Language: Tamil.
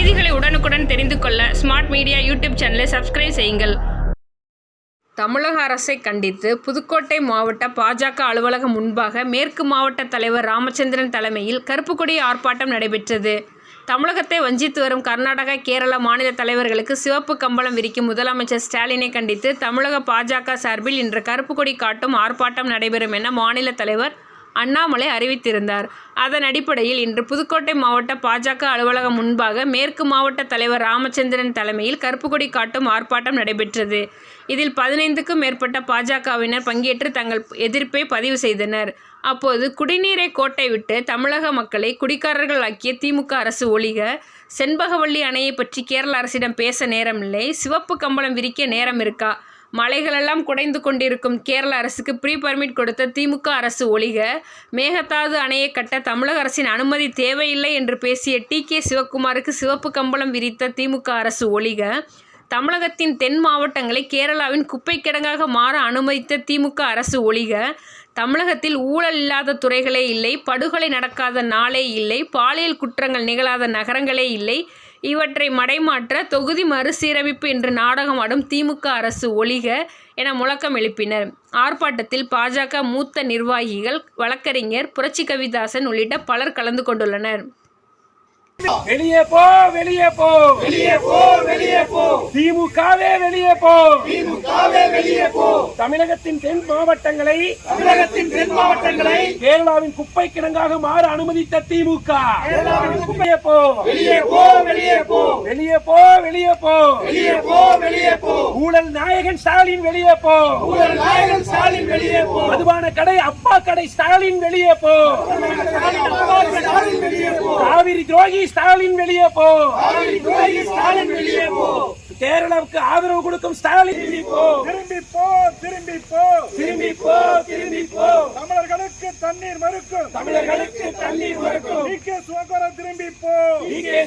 செய்திகளை உடனுக்குடன் தெரிந்து கொள்ள ஸ்மார்ட் மீடியா யூடியூப் சேனலை சப்ஸ்கிரைப் செய்யுங்கள். தமிழக அரசை கண்டித்து புதுக்கோட்டை மாவட்ட பாஜக அலுவலகம் முன்பாக மேற்கு மாவட்ட தலைவர் ராமச்சந்திரன் தலைமையில் கருப்பு கொடி ஆர்ப்பாட்டம் நடைபெற்றது. தமிழகத்தை வஞ்சித்து வரும் கர்நாடகா, கேரள மாநில தலைவர்களுக்கு சிவப்பு கம்பளம் விரிக்கும் முதலமைச்சர் ஸ்டாலினை கண்டித்து தமிழக பாஜக சார்பில் இன்று கருப்பு கொடி காட்டும் ஆர்ப்பாட்டம் நடைபெறும் என மாநில தலைவர் அண்ணாமலை அறிவித்திருந்தார். அதன் அடிப்படையில் இன்று புதுக்கோட்டை மாவட்ட பாஜக அலுவலகம் முன்பாக மேற்கு மாவட்ட தலைவர் ராமச்சந்திரன் தலைமையில் கருப்பு கொடி காட்டும் ஆர்ப்பாட்டம் நடைபெற்றது. இதில் 15க்கும் மேற்பட்ட பாஜகவினர் பங்கேற்று தங்கள் எதிர்ப்பை பதிவு செய்தனர். அப்போது குடிநீரை கோட்டை விட்டு தமிழக மக்களை குடிகாரர்கள் ஆக்கிய திமுக அரசு ஒழிக, செண்பகவல்லி அணையை பற்றி கேரள அரசிடம் பேச நேரமில்லை, சிவப்பு கம்பளம் விரிக்க நேரம் இருக்கா, மலைகளெல்லாம் குடைந்து கொண்டிருக்கும் கேரள அரசுக்கு ப்ரீ பர்மிட் கொடுத்த திமுக அரசு ஒழிக, மேகதாது அணையை கட்ட தமிழக அரசின் அனுமதி தேவையில்லை என்று பேசிய டி.கே. சிவக்குமாருக்கு சிவப்பு கம்பளம் விரித்த திமுக அரசு ஒழிக, தமிழகத்தின் தென் மாவட்டங்களை கேரளாவின் குப்பை கிடங்காக மாற அனுமதித்த திமுக அரசு ஒழிக, தமிழகத்தில் ஊழல் இல்லாத துறைகளே இல்லை, படுகொலை நடக்காத நாளே இல்லை, பாலியல் குற்றங்கள் நிகழாத நகரங்களே இல்லை, இவற்றை மடைமாற்ற தொகுதி மறுசீரமைப்பு என்று நாடகமாடும் திமுக அரசு ஒழிக என முழக்கம் எழுப்பினர். ஆர்ப்பாட்டத்தில் பாஜக மூத்த நிர்வாகிகள், வழக்கறிஞர் புரட்சி கவிதாசன் உள்ளிட்ட பலர் கலந்து கொண்டுள்ளனர். வெளியே போ, வெளியே போ, வெளியே போ, வெளியே போ, திமுகவே வெளியே போ, திமுகவே வெளியே போ, தமிழகத்தின் தென் மாவட்டங்களை கேரளாவின் குப்பை கிடங்காக மாற அனுமதித்த திமுக, வெளியே போ, வெளியே போ, வெளியே போ, வெளியே போ, வெளியே போ, வெளியே போ, வெளியே போ, ஊழல் நாயகன் ஸ்டாலின் வெளியே போ, ஊழல் நாயகன் ஸ்டாலின் வெளியே போ, மதுபான கடை அப்பா கடை ஸ்டாலின் வெளியே போ, காவிரி துரோகி ஸ்டாலின் வெளியே போ, ஸ்டாலின் வெளியே போ, கேரளாவுக்கு ஆதரவு கொடுக்கும் ஸ்டாலின் திரும்பி போ, திரும்பி போ, திரும்பி போ, திரும்பி போ, திரும்பி போ, தமிழர்களுக்கு தண்ணீர் மறுக்கும், தமிழர்களுக்கு தண்ணீர் மறுக்கும் டி.கே. சிவகுமார் திரும்பி போ, டி.கே.